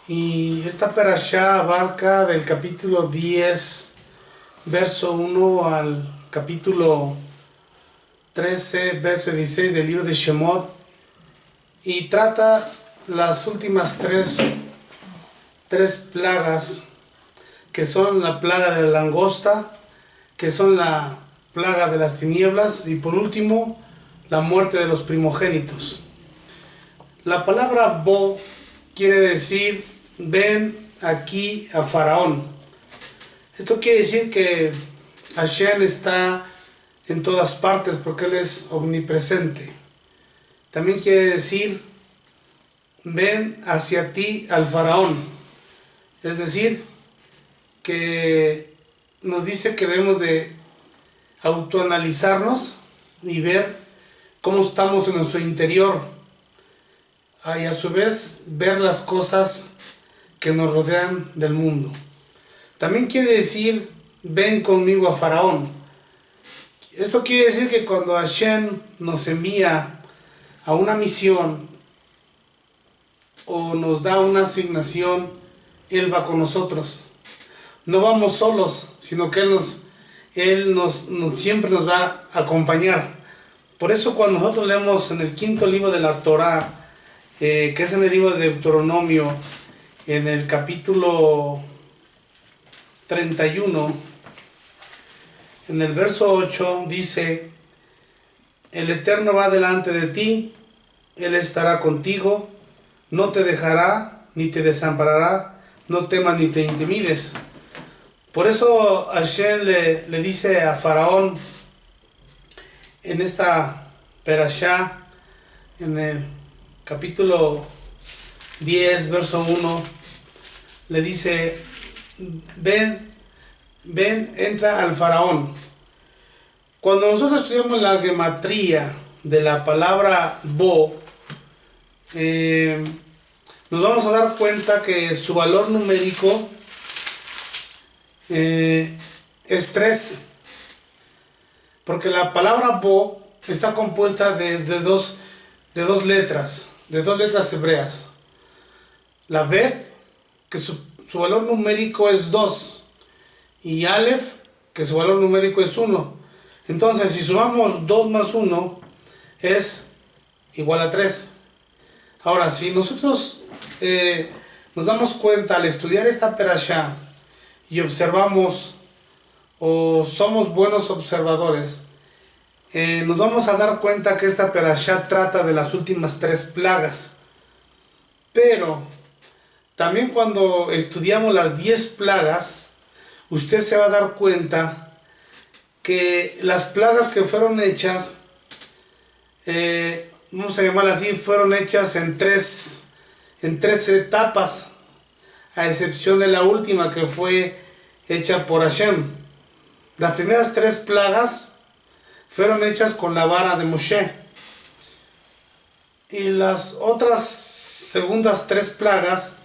Y esta perashá abarca del capítulo 10, verso 1 al capítulo 13, verso 16 del libro de Shemot, y trata las últimas tres plagas, que son la plaga de la langosta, que son la plaga de las tinieblas, y por último, la muerte de los primogénitos. La palabra bo quiere decir ven aquí a Faraón. Esto quiere decir que Hashem está en todas partes porque Él es omnipresente. También quiere decir ven hacia ti al Faraón. Es decir, que nos dice que debemos de autoanalizarnos y ver cómo estamos en nuestro interior, y a su vez ver las cosas que nos rodean del mundo. También quiere decir ven conmigo a Faraón. Esto quiere decir que cuando Hashem nos envía a una misión o nos da una asignación, Él va con nosotros. No vamos solos, sino que Él siempre nos va a acompañar. Por eso cuando nosotros leemos en el quinto libro de la Torá, que es en el libro de Deuteronomio, en el capítulo 31, en el verso 8, dice: el Eterno va delante de ti, Él estará contigo, no te dejará ni te desamparará, no temas ni te intimides. Por eso Hashem le dice a Faraón en esta perashá, en el capítulo 10, verso 1, le dice: ven, entra al Faraón. Cuando nosotros estudiamos la gematría de la palabra bo, nos vamos a dar cuenta que su valor numérico es 3, porque la palabra bo está compuesta de dos letras hebreas. La bet, que su valor numérico es 2, y Aleph, que su valor numérico es 1. Entonces, si sumamos 2 más 1, es igual a 3. Ahora, si nosotros nos damos cuenta al estudiar esta perashá y observamos, o somos buenos observadores, nos vamos a dar cuenta que esta perashá trata de las últimas 3 plagas. Pero también cuando estudiamos las 10 plagas, usted se va a dar cuenta que las plagas que fueron hechas, vamos a llamarlas así, fueron hechas en tres etapas, a excepción de la última que fue hecha por Hashem. Las primeras 3 plagas fueron hechas con la vara de Moshe, y las otras segundas 3 plagas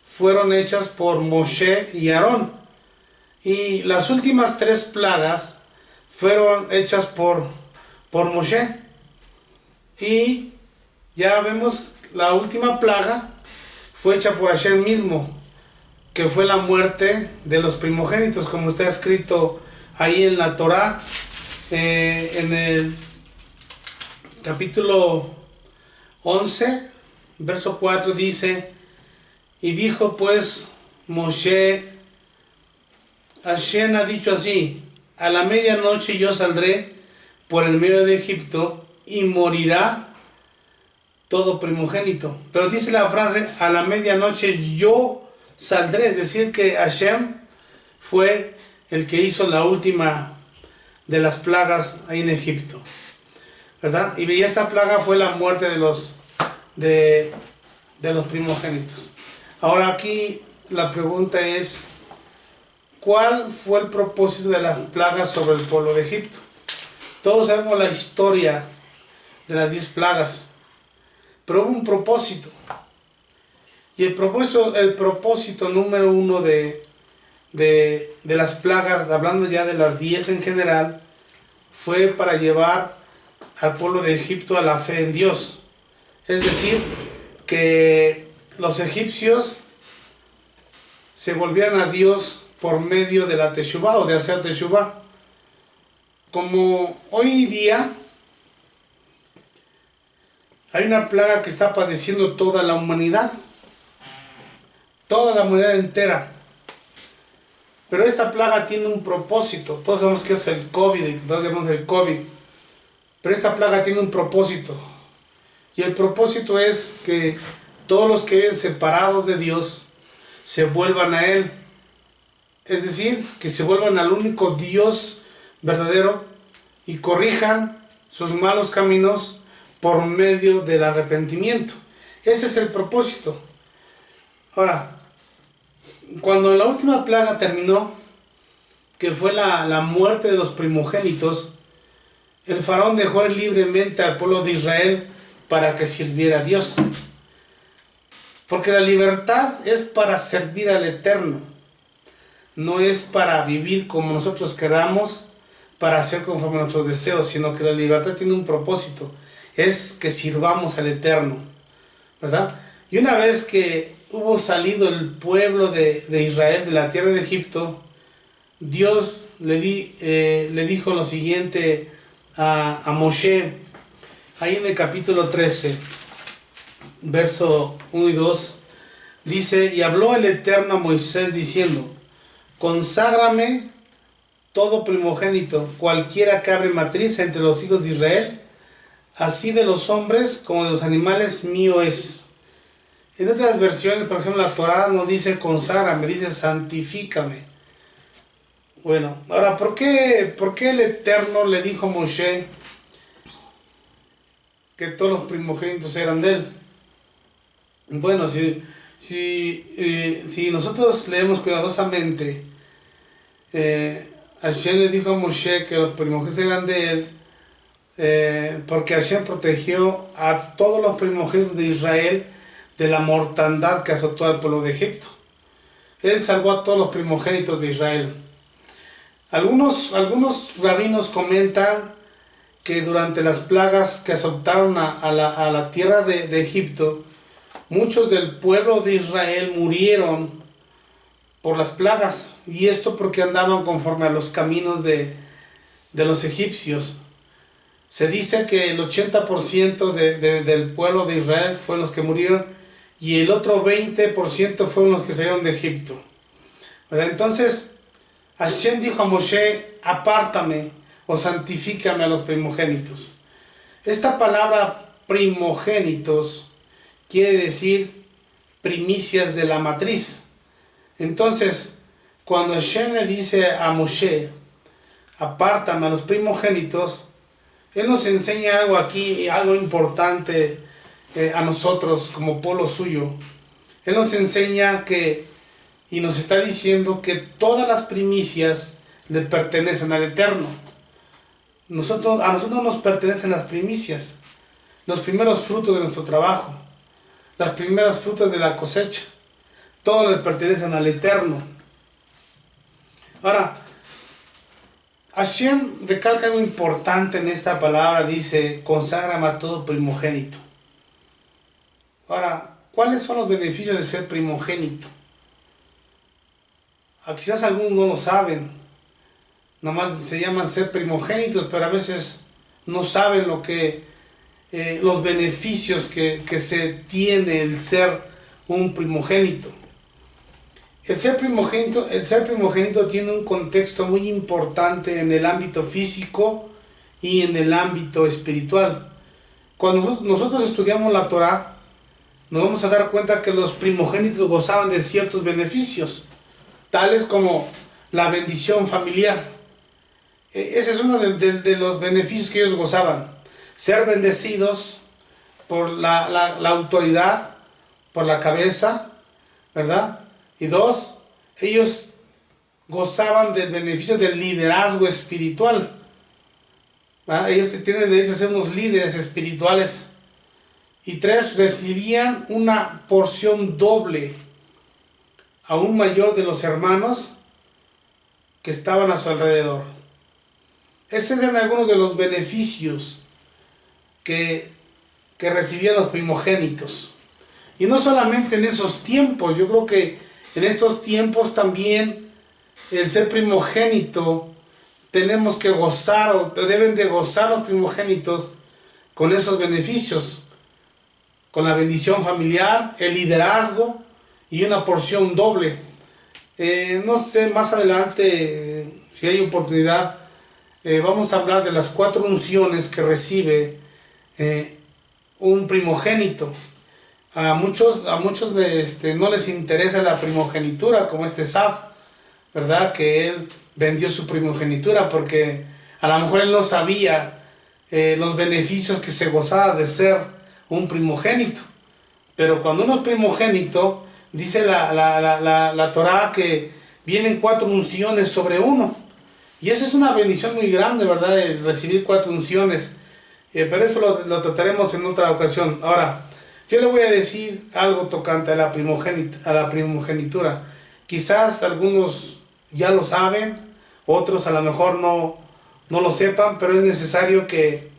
fueron hechas por Moshe y Aarón, y las últimas 3 plagas fueron hechas por Moshe. Y ya vemos, la última plaga fue hecha por Hashem mismo, que fue la muerte de los primogénitos, como está escrito ahí en la Torá, en el capítulo 11, verso 4, dice: y dijo pues Moshe, Hashem ha dicho así: a la medianoche yo saldré por el medio de Egipto y morirá todo primogénito. Pero dice la frase, a la medianoche yo saldré, es decir que Hashem fue el que hizo la última de las plagas ahí en Egipto, ¿verdad? Y esta plaga fue la muerte de los primogénitos. Ahora aquí la pregunta es: ¿cuál fue el propósito de las plagas sobre el pueblo de Egipto? Todos sabemos la historia de las 10 plagas, pero hubo un propósito. Y el propósito número 1 de las plagas, hablando ya de las 10 en general, fue para llevar al pueblo de Egipto a la fe en Dios. Es decir, que los egipcios se volvían a Dios por medio de la teshuvá o de hacer teshuvá. Como hoy día hay una plaga que está padeciendo toda la humanidad entera. Pero esta plaga tiene un propósito. Todos sabemos que es el COVID, todos llamamos el COVID. Pero esta plaga tiene un propósito. Y el propósito es que todos los que viven separados de Dios se vuelvan a Él. Es decir, que se vuelvan al único Dios verdadero y corrijan sus malos caminos por medio del arrepentimiento. Ese es el propósito. Ahora, cuando la última plaga terminó, que fue la muerte de los primogénitos, el faraón dejó ir libremente al pueblo de Israel para que sirviera a Dios. Porque la libertad es para servir al Eterno, no es para vivir como nosotros queramos, para hacer conforme a nuestros deseos, sino que la libertad tiene un propósito, es que sirvamos al Eterno, ¿verdad? Y una vez que hubo salido el pueblo de Israel de la tierra de Egipto, Dios le dijo lo siguiente a Moshe, ahí en el capítulo 13, verso 1 y 2, dice: y habló el Eterno a Moisés diciendo: conságrame todo primogénito, cualquiera que abre matriz entre los hijos de Israel, así de los hombres como de los animales, mío es. En otras versiones, por ejemplo, la Torá no dice conságrame, dice santifícame. Bueno, ahora, ¿por qué el Eterno le dijo a Moshe que todos los primogénitos eran de él? Bueno, si nosotros leemos cuidadosamente, Hashem le dijo a Moshe que los primogénitos eran de él, porque Hashem protegió a todos los primogénitos de Israel de la mortandad que azotó al pueblo de Egipto. Él salvó a todos los primogénitos de Israel. Algunos rabinos comentan que durante las plagas que azotaron a la tierra de Egipto, muchos del pueblo de Israel murieron por las plagas, y esto porque andaban conforme a los caminos de los egipcios. Se dice que el 80% del pueblo de Israel fueron los que murieron, y el otro 20% fueron los que salieron de Egipto, ¿verdad? Entonces Hashem dijo a Moshe: apártame o santifícame a los primogénitos. Esta palabra primogénitos quiere decir primicias de la matriz. Entonces, cuando Hashem le dice a Moshe: apártame a los primogénitos, Él nos enseña algo aquí, algo importante a nosotros como pueblo suyo. Él nos enseña y nos está diciendo que todas las primicias le pertenecen al Eterno. A nosotros no nos pertenecen las primicias, los primeros frutos de nuestro trabajo, las primeras frutas de la cosecha, todos le pertenecen al Eterno. Ahora, Hashem recalca algo importante en esta palabra, dice: conságrame a todo primogénito. Ahora, ¿cuáles son los beneficios de ser primogénito? Quizás algunos no lo saben, nomás se llaman ser primogénitos, pero a veces no saben los beneficios que se tiene el ser un primogénito. El ser primogénito tiene un contexto muy importante en el ámbito físico y en el ámbito espiritual. Cuando nosotros estudiamos la Torá, nos vamos a dar cuenta que los primogénitos gozaban de ciertos beneficios, tales como la bendición familiar. Ese es uno de los beneficios que ellos gozaban: ser bendecidos por la autoridad, por la cabeza, ¿verdad? Y dos, ellos gozaban del beneficio del liderazgo espiritual, ¿verdad? Ellos tienen derecho a ser unos líderes espirituales. Y tres, recibían una porción doble, aún mayor, de los hermanos que estaban a su alrededor. Esos eran algunos de los beneficios que recibían los primogénitos. Y no solamente en esos tiempos, yo creo que En estos tiempos también el ser primogénito tenemos que gozar, o deben de gozar los primogénitos con esos beneficios, con la bendición familiar, el liderazgo y una porción doble. No sé, más adelante, si hay oportunidad, vamos a hablar de las 4 unciones que recibe un primogénito. A muchos no les interesa la primogenitura, como Saf, ¿verdad? Que él vendió su primogenitura porque a lo mejor él no sabía los beneficios que se gozaba de ser un primogénito. Pero cuando uno es primogénito, dice la Torá que vienen 4 unciones sobre uno. Y esa es una bendición muy grande, ¿verdad? El recibir 4 unciones. Pero eso lo trataremos en otra ocasión. Ahora, yo le voy a decir algo tocante a la primogenitura. Quizás algunos ya lo saben, otros a lo mejor no lo sepan, pero es necesario que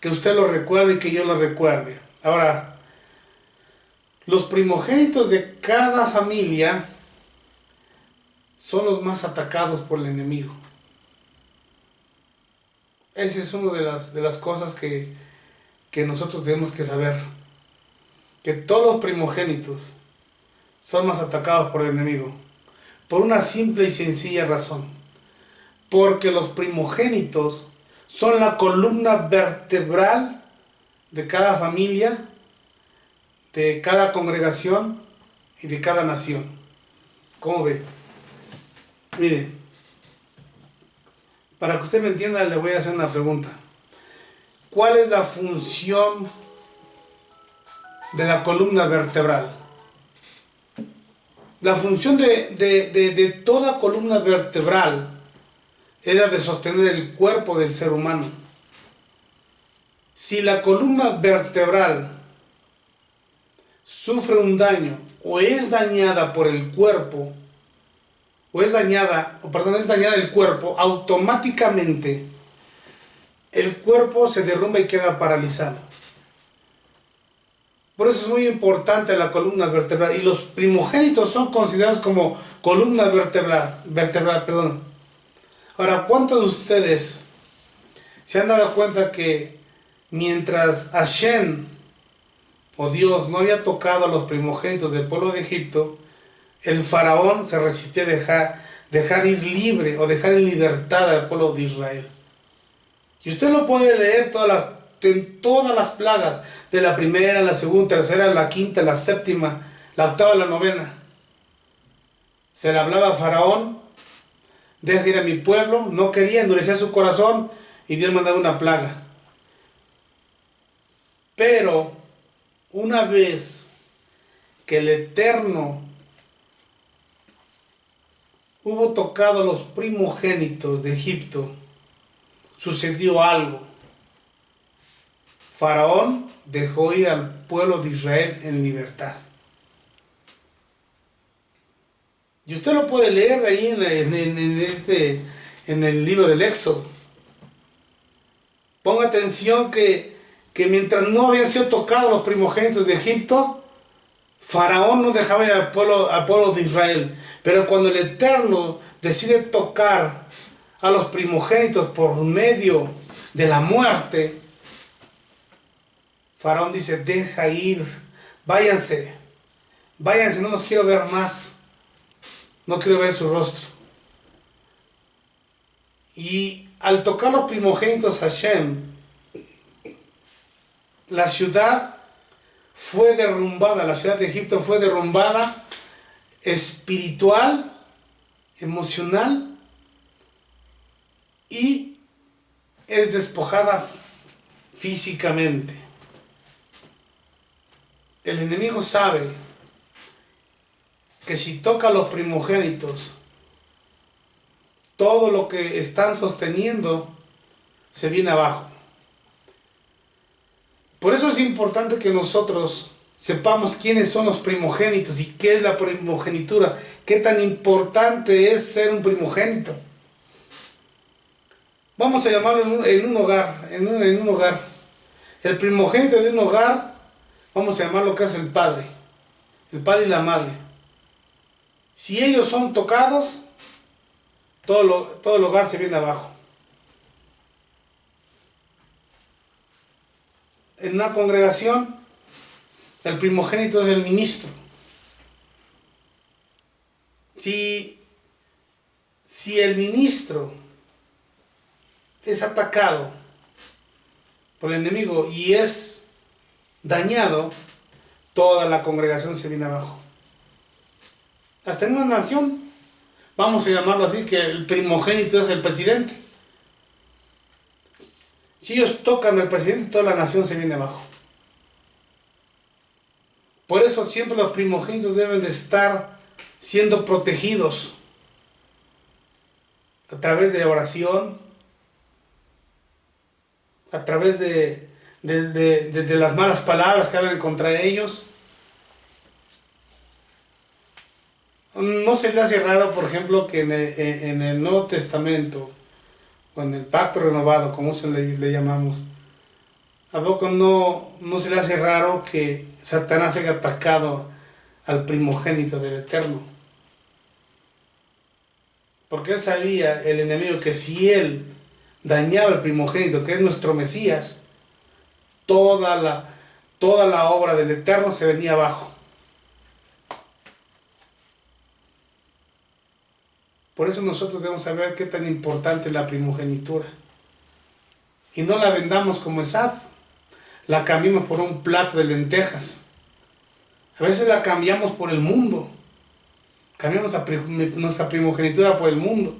usted lo recuerde y que yo lo recuerde. Ahora, los primogénitos de cada familia son los más atacados por el enemigo. Esa es una de las cosas que nosotros tenemos que saber. Que todos los primogénitos son más atacados por el enemigo. Por una simple y sencilla razón. Porque los primogénitos son la columna vertebral de cada familia, de cada congregación y de cada nación. ¿Cómo ve? Mire, para que usted me entienda, le voy a hacer una pregunta. ¿Cuál es la función de la columna vertebral? La función de toda columna vertebral era de sostener el cuerpo del ser humano. Si la columna vertebral sufre un daño o es dañada por el cuerpo, es dañada el cuerpo, automáticamente el cuerpo se derrumba y queda paralizado. Por eso es muy importante la columna vertebral, y los primogénitos son considerados como columna vertebral. Ahora, ¿cuántos de ustedes se han dado cuenta que mientras Hashem o Dios no había tocado a los primogénitos del pueblo de Egipto, el faraón se resistía a dejar ir libre o dejar en libertad al pueblo de Israel? Y usted lo puede leer en todas las plagas, de la primera, la segunda, tercera, la quinta, la séptima, la octava, la novena. Se le hablaba a Faraón: deja ir a mi pueblo. No quería, endurecía su corazón y Dios mandaba una plaga. Pero una vez que el Eterno hubo tocado a los primogénitos de Egipto, sucedió algo. Faraón dejó ir al pueblo de Israel en libertad. Y usted lo puede leer ahí en el libro del Éxodo. Ponga atención que mientras no habían sido tocados los primogénitos de Egipto, Faraón no dejaba ir al pueblo de Israel. Pero cuando el Eterno decide tocar a los primogénitos por medio de la muerte, Faraón dice: deja ir, váyanse, no los quiero ver más, no quiero ver su rostro. Y al tocar los primogénitos Hashem, la ciudad fue derrumbada, la ciudad de Egipto fue derrumbada espiritual, emocional, y es despojada físicamente. El enemigo sabe que si toca a los primogénitos, todo lo que están sosteniendo se viene abajo. Por eso es importante que nosotros sepamos quiénes son los primogénitos y qué es la primogenitura, qué tan importante es ser un primogénito. Vamos a llamarlo en un hogar, en un hogar. El primogénito de un hogar, vamos a llamarlo que es el padre. el padre y la madre. Si ellos son tocados, todo el hogar se viene abajo. En una congregación, el primogénito es el ministro. Si el ministro es atacado por el enemigo y es dañado, toda la congregación se viene abajo. Hasta en una nación, vamos a llamarlo así, que el primogénito es el presidente. Si ellos tocan al presidente, toda la nación se viene abajo. Por eso siempre los primogénitos deben de estar siendo protegidos a través de oración, a través de las malas palabras que hablan contra ellos. No se le hace raro, por ejemplo, que en el Nuevo Testamento, o en el Pacto Renovado, como le llamamos, ¿a poco no se le hace raro que Satanás haya atacado al primogénito del Eterno? Porque él sabía, el enemigo, que si él dañaba al primogénito, que es nuestro Mesías, toda la obra del Eterno se venía abajo. Por eso nosotros debemos saber qué tan importante es la primogenitura. Y no la vendamos como Esab, la cambiamos por un plato de lentejas. A veces la cambiamos por el mundo. Cambiamos nuestra primogenitura por el mundo.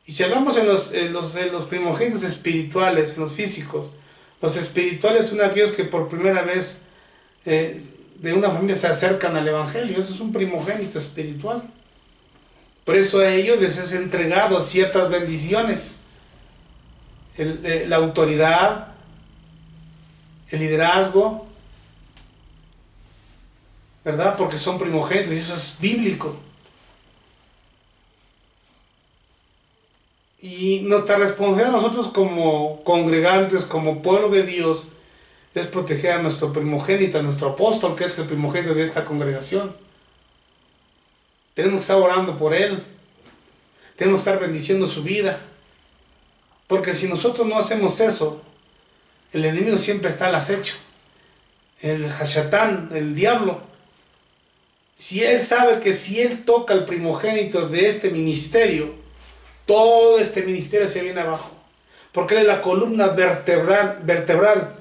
Y si hablamos en los primogénitos espirituales, en los físicos, los espirituales son aquellos que por primera vez de una familia se acercan al Evangelio. Eso es un primogénito espiritual. Por eso a ellos les es entregado ciertas bendiciones. La autoridad, el liderazgo, ¿verdad? Porque son primogénitos y eso es bíblico. Y nuestra responsabilidad nosotros como congregantes, como pueblo de Dios, es proteger a nuestro primogénito, a nuestro apóstol, que es el primogénito de esta congregación. Tenemos que estar orando por él. Tenemos que estar bendiciendo su vida. Porque si nosotros no hacemos eso, el enemigo siempre está al acecho. El Hashatán, el diablo. Si él sabe que si él toca el primogénito de este ministerio, todo este ministerio se viene abajo. Porque él es la columna vertebral.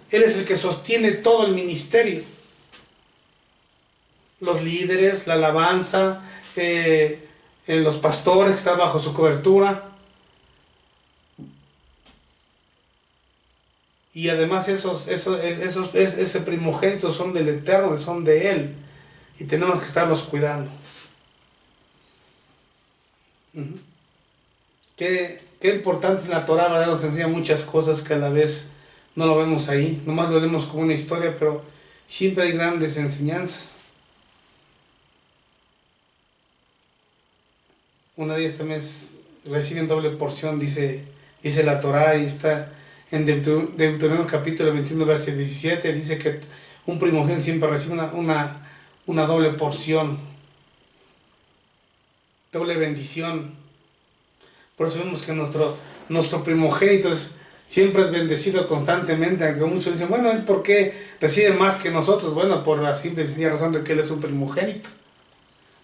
Él es el que sostiene todo el ministerio. Los líderes, la alabanza, los pastores que están bajo su cobertura. Y además ese primogénito son del Eterno, son de Él. Y tenemos que estarlos cuidando. Qué importante es la Torá, ¿verdad? Nos enseña muchas cosas que a la vez no lo vemos ahí. Nomás lo vemos como una historia, pero siempre hay grandes enseñanzas. Una de ellas también reciben doble porción, dice la Torá, y está en Deuteronomio capítulo 21, verso 17, dice que un primogénito siempre recibe una doble porción, doble bendición. Por eso vemos que nuestro primogénito siempre es bendecido constantemente, aunque muchos dicen, bueno, ¿por qué recibe más que nosotros? Bueno, por la simple y sencilla razón de que él es un primogénito.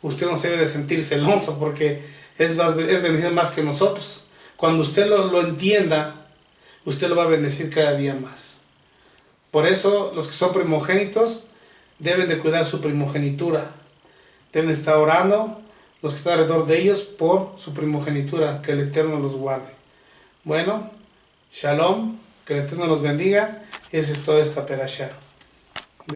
Usted no se debe de sentir celoso porque es bendecido más que nosotros. Cuando usted lo entienda, usted lo va a bendecir cada día más. Por eso los que son primogénitos deben de cuidar su primogenitura. Deben estar orando los que están alrededor de ellos por su primogenitura, que el Eterno los guarde. Bueno, Shalom, que el Eterno los bendiga. Esa es toda esta perashá.